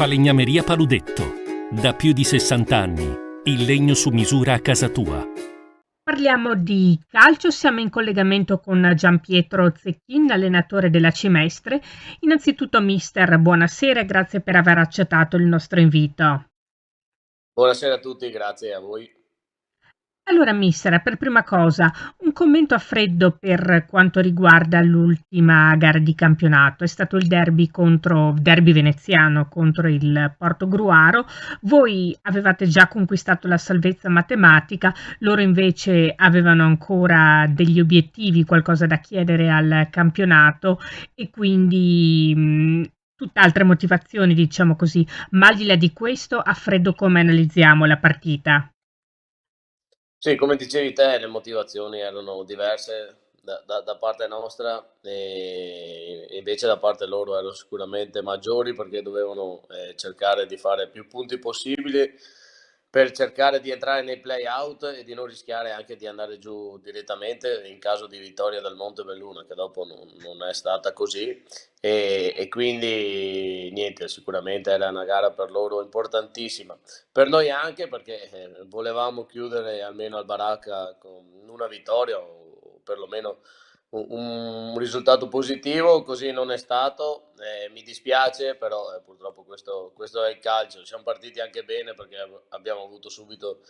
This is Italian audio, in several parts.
Falegnameria Paludetto. Da più di 60 anni. Il legno su misura a casa tua. Parliamo di calcio, siamo in collegamento con Gianpietro Zecchin, allenatore della Cimestre. Innanzitutto, mister, buonasera e grazie per aver accettato il nostro invito. Buonasera a tutti, grazie a voi. Allora, mister, per prima cosa, un commento a freddo per quanto riguarda l'ultima gara di campionato. È stato il derby veneziano contro il Portogruaro. Voi avevate già conquistato la salvezza matematica, loro invece avevano ancora degli obiettivi, qualcosa da chiedere al campionato e quindi tutt'altre motivazioni, diciamo così. Ma al di là di questo, a freddo come analizziamo la partita? Sì, come dicevi te, le motivazioni erano diverse da parte nostra e invece da parte loro erano sicuramente maggiori perché dovevano cercare di fare più punti possibili per cercare di entrare nei play-out e di non rischiare anche di andare giù direttamente in caso di vittoria del Montebelluna, che dopo non è stata così. E quindi niente, sicuramente era una gara per loro importantissima. Per noi anche perché volevamo chiudere almeno al Baracca con una vittoria o perlomeno un risultato positivo, così non è stato. Mi dispiace, però purtroppo questo è il calcio. Siamo partiti anche bene perché abbiamo avuto subito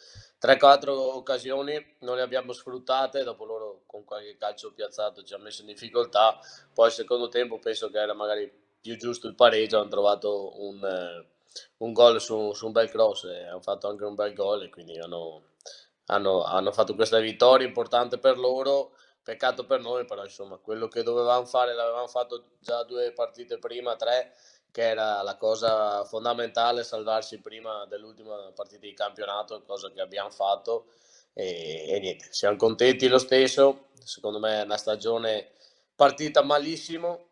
3-4 occasioni, non le abbiamo sfruttate, dopo loro con qualche calcio piazzato ci ha messo in difficoltà. Poi al secondo tempo penso che era magari più giusto il pareggio, hanno trovato un gol su un bel cross e hanno fatto anche un bel gol e quindi hanno fatto questa vittoria importante per loro. Peccato per noi, però insomma quello che dovevamo fare l'avevamo fatto già 2 partite prima, 3, che era la cosa fondamentale, salvarsi prima dell'ultima partita di campionato, cosa che abbiamo fatto e niente, siamo contenti lo stesso. Secondo me è una stagione partita malissimo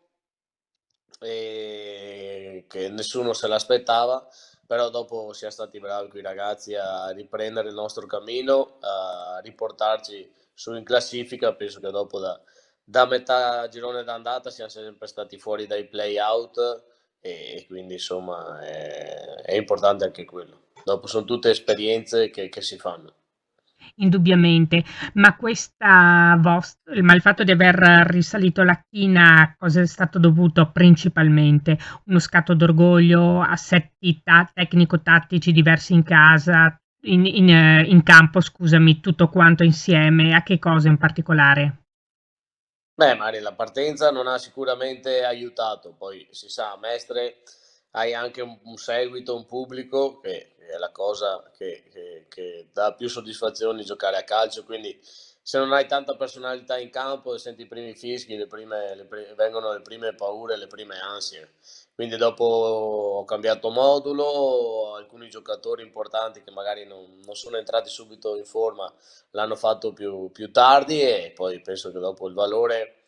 e che nessuno se l'aspettava, però dopo siamo stati bravi con i ragazzi a riprendere il nostro cammino, a riportarci su in classifica. Penso che dopo da metà girone d'andata siamo sempre stati fuori dai play-out e quindi insomma è importante anche quello. Dopo sono tutte esperienze che si fanno. Indubbiamente, ma il fatto di aver risalito la china a cosa è stato dovuto principalmente? Uno scatto d'orgoglio, assetti tecnico-tattici diversi in casa, in campo, scusami, tutto quanto insieme, a che cosa in particolare? Beh, magari la partenza non ha sicuramente aiutato, poi si sa, a Mestre hai anche un seguito, un pubblico, che è la cosa che dà più soddisfazioni giocare a calcio, quindi se non hai tanta personalità in campo e senti i primi fischi, vengono le prime paure, le prime ansie. Quindi dopo ho cambiato modulo, alcuni giocatori importanti che magari non sono entrati subito in forma l'hanno fatto più tardi e poi penso che dopo il valore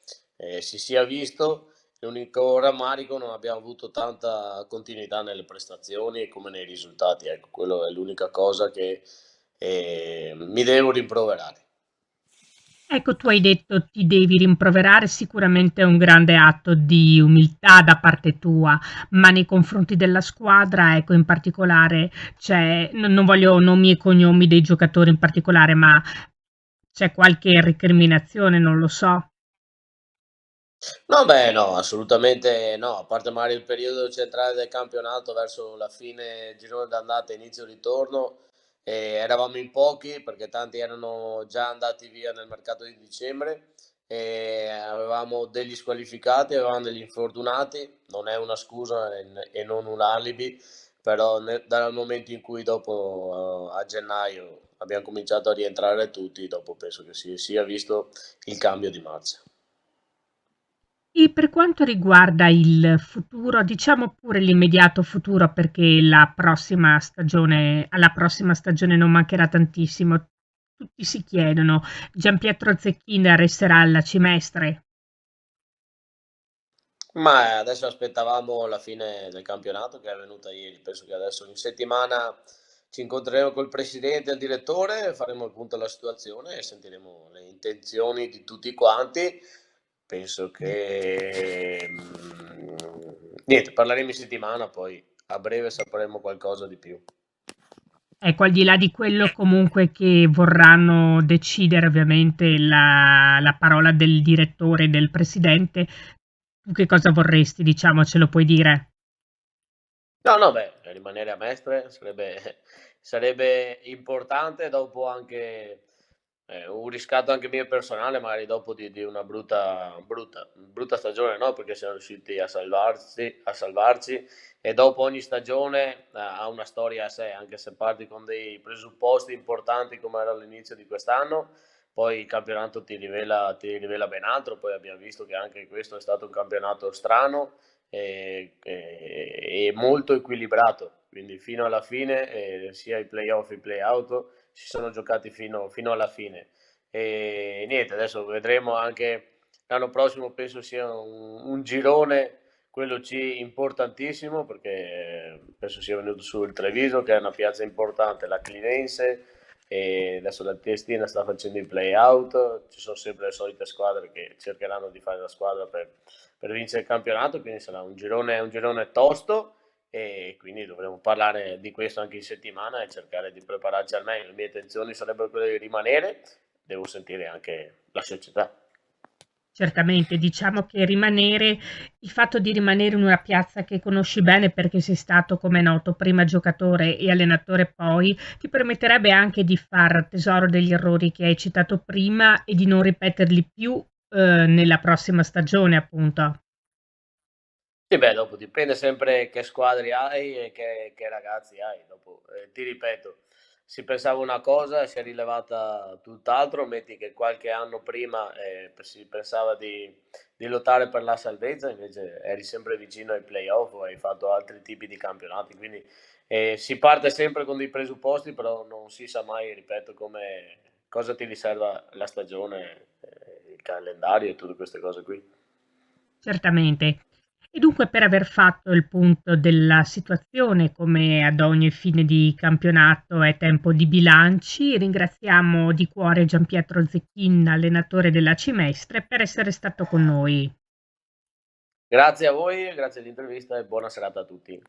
si sia visto. L'unico rammarico, non abbiamo avuto tanta continuità nelle prestazioni come nei risultati, ecco, quello è l'unica cosa che mi devo rimproverare. Ecco, tu hai detto ti devi rimproverare, sicuramente è un grande atto di umiltà da parte tua, ma nei confronti della squadra, ecco, in particolare, non voglio nomi e cognomi dei giocatori in particolare, ma c'è qualche recriminazione, non lo so. No, beh, no, assolutamente no, a parte magari il periodo centrale del campionato verso la fine girone d'andata e inizio ritorno, eravamo in pochi perché tanti erano già andati via nel mercato di dicembre e avevamo degli squalificati, avevamo degli infortunati, non è una scusa e non un alibi, però dal momento in cui dopo a gennaio abbiamo cominciato a rientrare tutti, dopo penso che si sia visto il cambio di marcia. E per quanto riguarda il futuro, diciamo pure l'immediato futuro, perché alla prossima stagione non mancherà tantissimo. Tutti si chiedono, Gianpietro Zecchin resterà alla Cimestre? Ma adesso aspettavamo la fine del campionato che è venuta ieri. Penso che adesso in settimana ci incontreremo col presidente e il direttore, faremo il punto della situazione e sentiremo le intenzioni di tutti quanti. Penso che niente, parleremo in settimana, poi a breve sapremo qualcosa di più. Ecco, al di là di quello comunque che vorranno decidere ovviamente la parola del direttore e del presidente, tu che cosa vorresti, diciamo, ce lo puoi dire? No, no, beh, rimanere a Mestre sarebbe importante, dopo anche un riscatto anche mio personale, magari dopo di una brutta stagione, no? Perché siamo riusciti a salvarci e dopo ogni stagione ha una storia a sé, anche se parti con dei presupposti importanti come era all'inizio di quest'anno, poi il campionato ti rivela ben altro, poi abbiamo visto che anche questo è stato un campionato strano e molto equilibrato, quindi fino alla fine sia i playoff che i playout si sono giocati fino alla fine. E niente, adesso vedremo anche l'anno prossimo, penso sia un girone, quello C, importantissimo, perché penso sia venuto su il Treviso, che è una piazza importante, la Clinense, e adesso la Triestina sta facendo i play-out, ci sono sempre le solite squadre che cercheranno di fare la squadra per vincere il campionato, quindi sarà un girone tosto e quindi dovremo parlare di questo anche in settimana e cercare di prepararci al meglio. Le mie intenzioni sarebbero quelle di rimanere, devo sentire anche la società. Certamente, diciamo che il fatto di rimanere in una piazza che conosci bene perché sei stato, come è noto, prima giocatore e allenatore poi, ti permetterebbe anche di far tesoro degli errori che hai citato prima e di non ripeterli più, nella prossima stagione, appunto. Sì, beh, dopo dipende sempre che squadre hai e che ragazzi hai. Dopo, ti ripeto, si pensava una cosa e si è rilevata tutt'altro. Metti che qualche anno prima si pensava di lottare per la salvezza, invece eri sempre vicino ai playoff o hai fatto altri tipi di campionati. Quindi si parte sempre con dei presupposti, però non si sa mai, ripeto, cosa ti riserva la stagione, il calendario e tutte queste cose qui. Certamente. E dunque per aver fatto il punto della situazione, come ad ogni fine di campionato è tempo di bilanci, ringraziamo di cuore Gianpietro Zecchin, allenatore della Cimestre, per essere stato con noi. Grazie a voi, grazie all'intervista e buona serata a tutti.